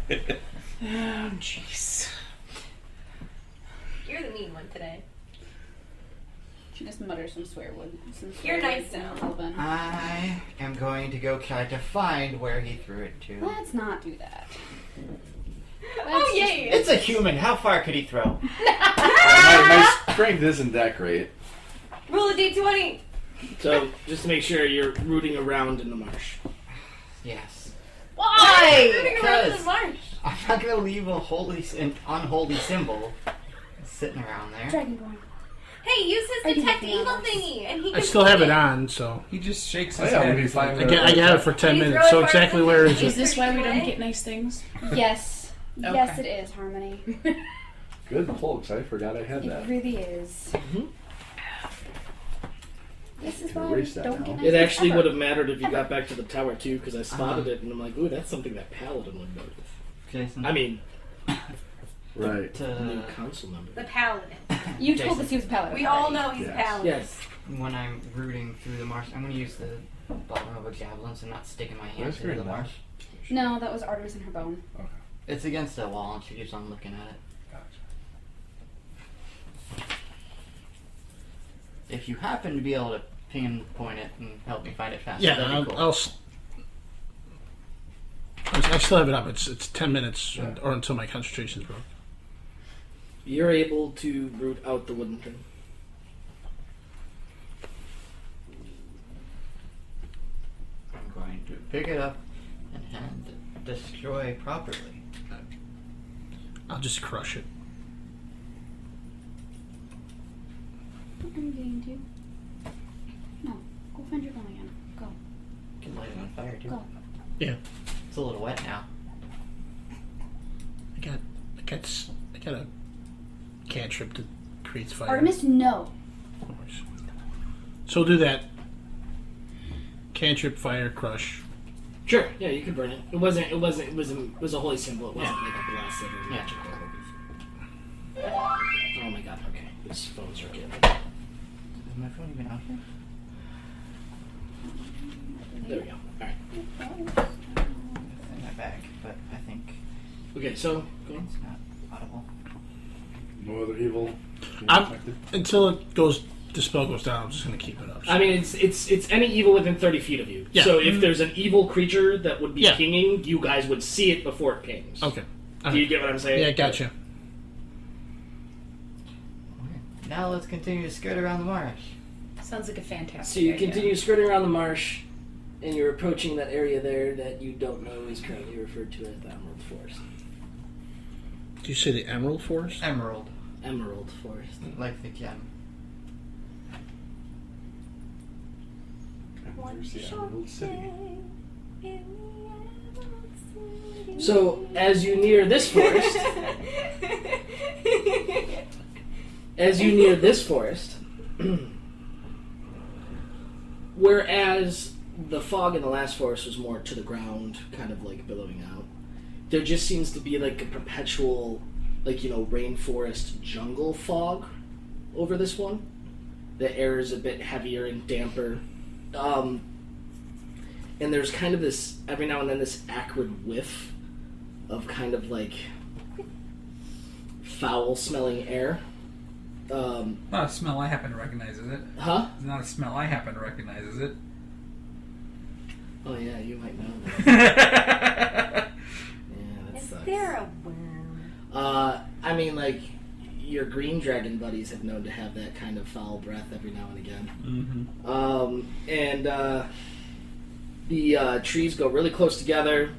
Oh, jeez. You're the mean one today. She just mutters some swear words. You're nice now. I am going to go try to find where he threw it to. Let's not do that. Oh, yay! It's a human. How far could he throw? My strength isn't that great. Roll a d20. So, just to make sure you're rooting around in the marsh. Yes. Why? Rooting around in the Because marsh. I'm not going to leave a unholy symbol sitting around there. Dragonborn. Hey, use his Are you detect looking at evil us? thingy, and he I can still see have it on, so He just shakes Oh, his yeah, head. when He's you like, find I have it for 10 Can you minutes. throw So it farther exactly than where the is tree? it? Is this why we don't get nice things? Yes. Okay. Yes, it is, Harmony. Good, folks. I forgot I had It that. really is. Mhm. This is Can why we erase that don't now. get nice It things actually ever. would have mattered if you got back to the tower too, because I spotted it and I'm like, ooh, that's something that Paladin would notice. Jason. I mean, Right. new council member. The paladin. You told Jason. us he was a paladin. We all know he's a Yes. paladin. Yes. When I'm rooting through the marsh, I'm going to use the bottom of a javelin, so I'm not sticking my hand That's into the great, marsh. No, that was Artemis and her bone. Okay. It's against a wall, and she keeps on looking at it. Gotcha. If you happen to be able to pinpoint it and help me find it faster, Yeah, that'd be cool. I still have it up. It's 10 minutes Yeah. or until my concentration's broke. You're able to root out the wooden thing. I'm going to pick it up and hand destroy properly. I'll just crush it. I'm going to. No, go find your bone again. Go. You can light it on fire too. Go. Yeah. It's a little wet now. I got a cantrip that creates fire. Artemis, no. So we'll do that. Cantrip, fire, crush. Sure. Yeah, you can burn it. It was a holy symbol. It wasn't like a blasted or Yeah. magical. Oh my god. Okay, these phones are getting. Is my phone even out here? There we go. All right. It's in my bag, but I think Okay, so go on. it's not audible. No other evil. Until the spell goes down, I'm just gonna keep it up. I mean, it's any evil within 30 feet of you. Yeah. So if there's an evil creature that would be Yeah. pinging, you guys would see it before it pings. Okay. Do you get what I'm saying? Yeah, gotcha. Now let's continue to skirt around the marsh. Sounds like a fantastic So you idea. continue skirting around the marsh, and you're approaching that area there that you don't know is currently referred to as the Emerald Forest. Do you say the Emerald Forest? Emerald, Emerald Forest. like the gem. There's the Emerald City. So as you near this forest, whereas the fog in the last forest was more to the ground, kind of like billowing out, there just seems to be like a perpetual, like, you know, rainforest jungle fog over this one. The air is a bit heavier and damper. And there's kind of this, every now and then, this acrid whiff of kind of like foul smelling air. Not a smell I happen to recognize, is it? Huh? It's not a smell I happen to recognize, is it? Oh yeah, you might know that. Yeah, that Is sucks. there a worm? I mean, like, your green dragon buddies have known to have that kind of foul breath every now and again. Mm-hmm. The trees go really close together.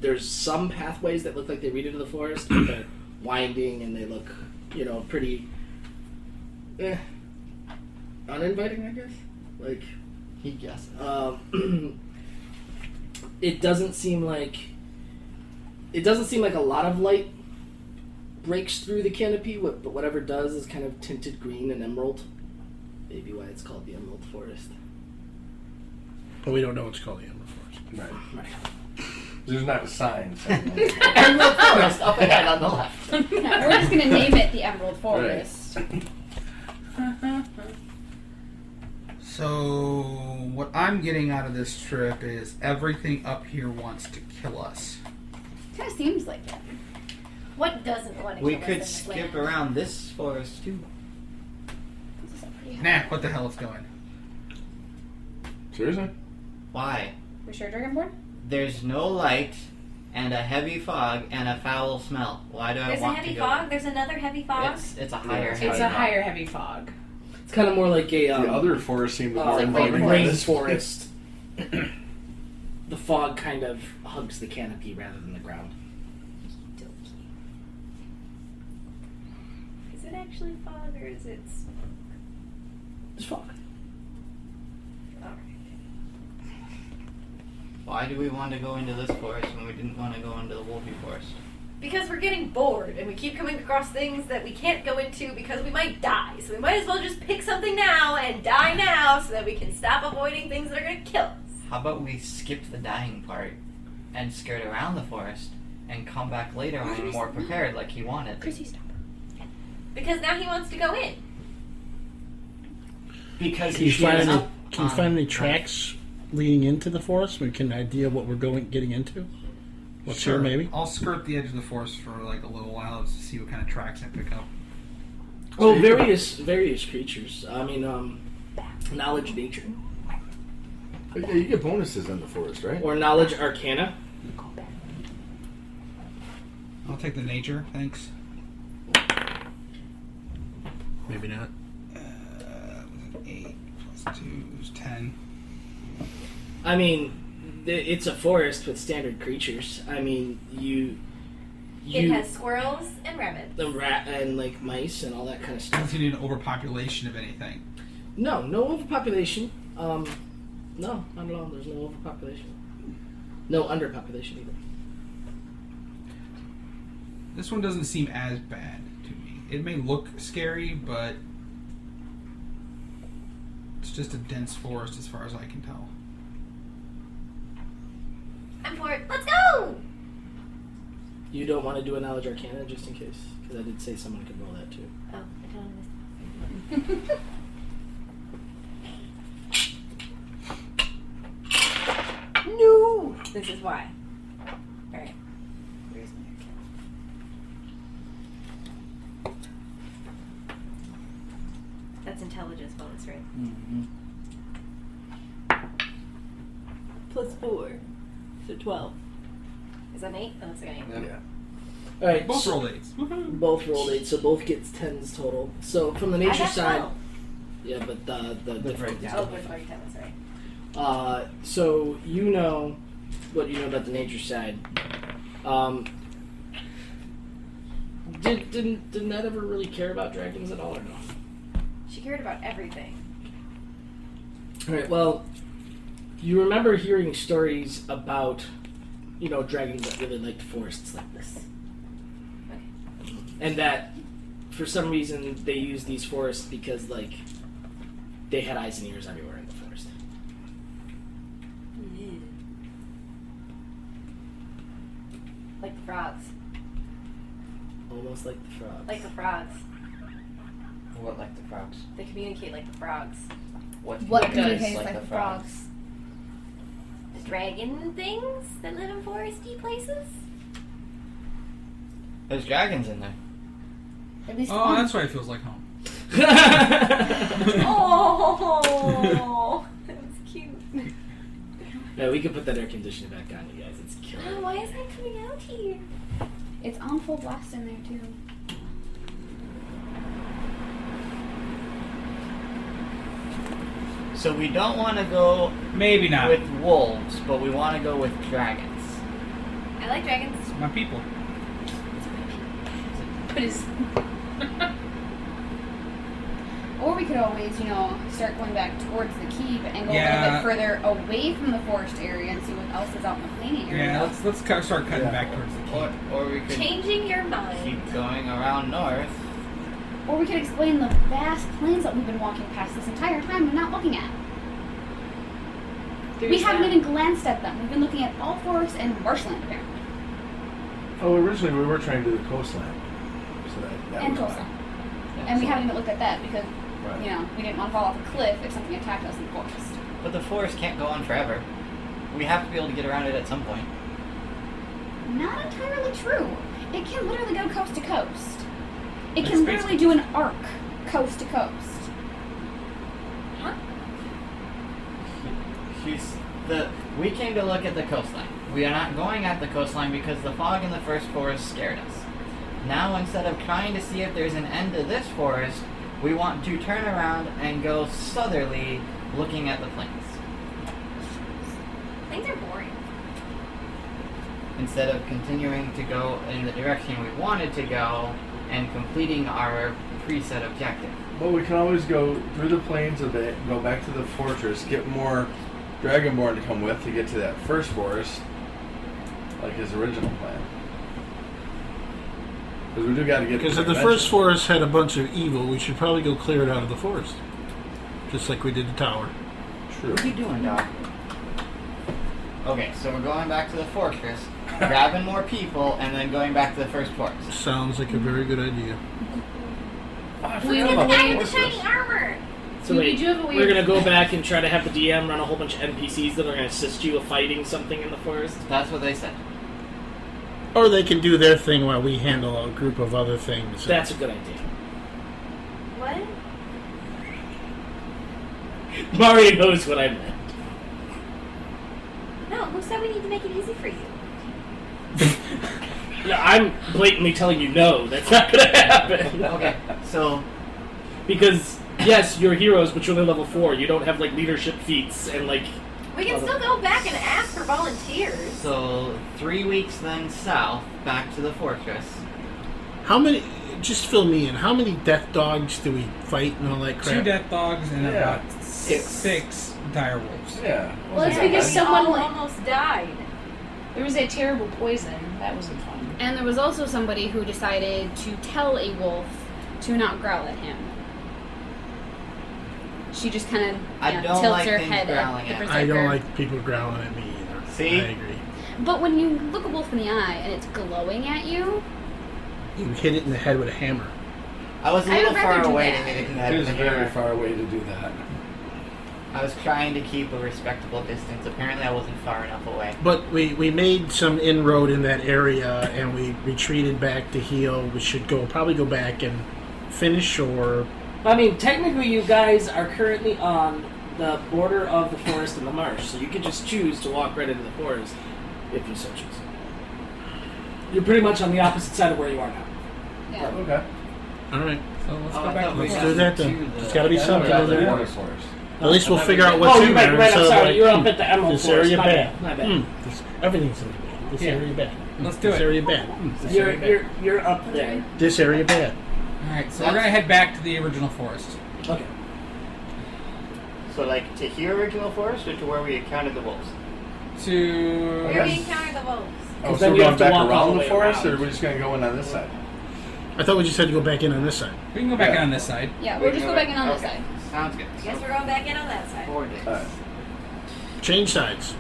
There's some pathways that look like they lead into the forest, but they're winding and they look, you know, pretty uninviting, I guess. Like, He guesses. it doesn't seem like a lot of light breaks through the canopy, but whatever does is kind of tinted green and emerald. Maybe why it's called the Emerald Forest. But we don't know what's called the Emerald Forest. Right. There's not a sign saying that. Emerald Forest, up ahead on the left. Yeah, we're just gonna name it the Emerald Forest. So, what I'm getting out of this trip is everything up here wants to kill us. Kind of seems like that. What doesn't want to We kill us could in this skip land? around this forest too. This is a pretty Nah, high. what the hell is going? Seriously? Why? We sure, Dragonborn? There's no light, and a heavy fog, and a foul smell. Why do There's I a want heavy to fog. go? There's another heavy fog. It's a higher. it's It's heavy a fog. higher heavy fog. It's kind of more like a The other forest seemed more like inviting. rainforest. The fog kind of hugs the canopy rather than the ground. Is it actually fog or is it smoke? It's fog. Alright. Why do we want to go into this forest when we didn't want to go into the Wolfie forest? Because we're getting bored and we keep coming across things that we can't go into because we might die. So we might as well just pick something now and die now so that we can stop avoiding things that are going to kill us. How about we skip the dying part and skirt around the forest and come back later when we're more prepared like he wanted? Chrissy, stop. Because now he wants to go in. Because Can he you find gives any, up can you on find any life. tracks leading into the forest? We can idea what we're getting into. What's Sure. here, maybe? I'll skirt the edge of the forest for like a little while to see what kind of tracks I pick up. Oh, various creatures. I mean, knowledge nature Yeah, you get bonuses in the forest, right? or knowledge arcana. I'll take the nature, thanks. Maybe not. Was it 8 plus 2 is 10. I mean, it's a forest with standard creatures. I mean, It has squirrels and rabbits. the rat and like mice and all that kind of I stuff. don't see an overpopulation of anything. No overpopulation. No, not at all. There's no overpopulation. No underpopulation either. This one doesn't seem as bad to me. It may look scary, but it's just a dense forest as far as I can tell. I'm for it. Let's go! You don't want to do a knowledge arcana just in case, because I did say someone could roll that too. Oh, I don't understand. No! This is why. Alright. Where's my arcana? That's intelligence bonus, right? Mhm. +4. So 12. Is that an 8? Oh, that's an 8. Yeah. All right, Both so rolled 8s. Woohoo! both rolled 8, so both gets 10s total. So from the I nature got side, 12. yeah, but the difficulty. breakdown. Oh, with breakdown, that's right. So you know what you know about the nature side. Did Ned ever really care about dragons at all, or no? She cared about everything. All right. Well, you remember hearing stories about, dragons that really liked forests like this, Okay. and that for some reason they used these forests because they had eyes and ears everywhere in the forest. Like the frogs. Almost like the frogs. Like the frogs. What, like the frogs? They communicate like the frogs. What does communicates like the frogs? The dragon things that live in foresty places? There's dragons in there. At least Oh, one. that's why it feels like home. Oh, that's cute. Yeah, we could put that air conditioner back on, you guys. It's Oh, killing. why is that coming out here? It's on full blast in there too. So we don't want to go Maybe not. with wolves, but we want to go with dragons. I like dragons. It's my people. But it's Or we could always, start going back towards the keep and go a Yeah. little bit further away from the forest area and see what else is out in the plainy area. Yeah, let's start cutting back towards the keep. Or we could Changing your mind. keep going around north. Or we could explain the vast plains that we've been walking past this entire time and not looking at. We haven't even glanced at them. We've been looking at all forests and marshland apparently. Oh, originally we were trying to do the coastline. So that And was coastline. Yeah, And we so- haven't even looked at that because, Right. we didn't want to fall off a cliff if something attacked us in the forest. But the forest can't go on forever. We have to be able to get around it at some point. Not entirely true. It can literally go coast to coast. It Like can Space literally do an arc coast to coast. We came to look at the coastline. We are not going at the coastline because the fog in the first forest scared us. Now, instead of trying to see if there's an end to this forest, we want to turn around and go southerly, looking at the plains. Things are boring. Instead of continuing to go in the direction we wanted to go and completing our preset objective. Well, we can always go through the plains a bit, go back to the fortress, get more Dragonborn to come with to get to that first forest, like his original plan. Because we do got to get. Because to if the first forest had a bunch of evil, we should probably go clear it out of the forest. Just like we did the tower. True. What are you doing, dog? Okay, so we're going back to the fortress, grabbing more people, and then going back to the first forest. Sounds like a very good idea. I We forgot have about the guy the with the shiny fortress. armor. So We wait, do have a we're weird- gonna go back and try to have the DM run a whole bunch of NPCs that are gonna assist you with fighting something in the forest. That's what they said. Or they can do their thing while we handle a group of other things. That's a good idea. What? Mario knows what I meant. No, who said we need to make it easy for you? No, I'm blatantly telling you no. That's not gonna happen. Okay, so Because yes, you're heroes, but you're only level 4. You don't have like leadership feats and like. We can still go back and ask for volunteers. 3 weeks then south, back to the fortress. How many? Just fill me in. How many death dogs do we fight and all that crap? 2 death dogs and Yeah. about six dire wolves. Yeah. Well, it's Yeah, because we someone all like almost died. there was a terrible poison. That wasn't fun. And there was also somebody who decided to tell a wolf to not growl at him. She just kind of I don't tilts like her things head growling at the at me. berserker. I don't like people growling at me either. See? I agree. But when you look a wolf in the eye and it's glowing at you, You hit it in the head with a hammer. I was a I would little rather far do away that. to hit it in the It head is with a very hammer. far away to do that. I was trying to keep a respectable distance. Apparently I wasn't far enough away. But we made some inroad in that area and we retreated back to heal. We should probably go back and finish or... I mean, technically, you guys are currently on the border of the forest and the marsh, so you can just choose to walk right into the forest if you so choose. You're pretty much on the opposite side of where you are now. yeah. Okay. Alright. So let's Oh, go I back thought to we the Let's got do that to then. the- There's gotta be Yeah, something we're over at the there. water forest. At least we'll I thought figure we out did. what's Oh, in you're there. right, I'm instead of sorry. like, You're up at the Emerald this Forest. area My bad. bad. My bad. Everything's in bad. This Yeah. area bad. Let's do This it. area bad. This area bad. You're up there. This area bad. Alright, so we're gonna head back to the original forest. Okay. So, like, to here original forest or to where we encountered the wolves? To Where we encounter the wolves. Oh, so then we're you going have to back walk all around the the way forest, around. or are we just going to go in on this side? I thought we just had to go back in on this side. we can go back Yeah. in on this side. Yeah, We we'll can just go back in on this okay. side. Sounds good. I guess we're going back in on that side. 4 days. Alright. Change sides.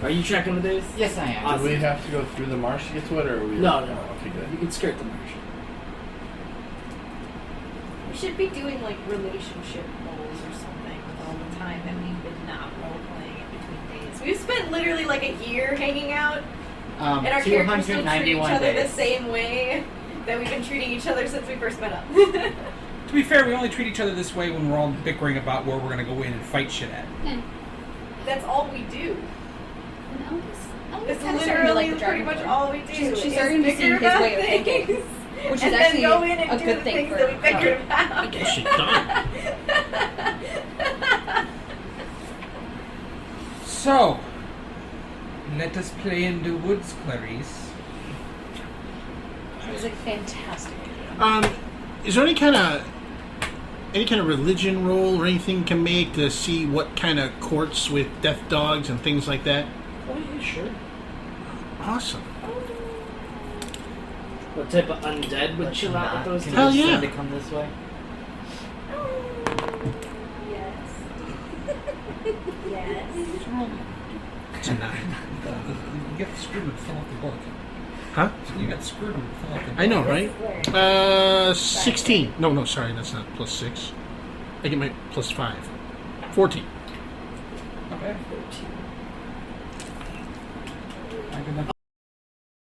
Are you checking the days? Yes, I am. Do we have to go through the marsh to get to it, or are we... No, no. Oh, okay, You good. can skirt the marsh. We should be doing like relationship roles or something with all the time that we've been not role playing in between days. We've spent literally like a year hanging out, and our characters still treat each 291 other the days. same way that we've been treating each other since we first met up. To be fair, we only treat each other this way when we're all bickering about where we're gonna go in and fight shit at. Yeah. That's all we do. And Elvis It's kinda starting to literally like the pretty dragon much board. all we do. She's is starting to see bicker his about way of thinking, things, which is and actually then go in and a do good the thing things for that we bickered her. about. Get shit done. So, let us play in the woods, Clarice. It was like fantastic idea. Is there any kind of religion roll or anything you can make to see what kind of courts with death dogs and things like that? Oh, yeah, sure. Awesome. What type of undead would chill out with those Can things? Hell you yeah. send to come this way? Yes. Yes. It's a 9. You got screwed and fell off the book. Huh? You got screwed and fell off the book. I know, right? 16. No, sorry, that's not plus 6. I get my plus 5. 14. Not bad. I Have a good night.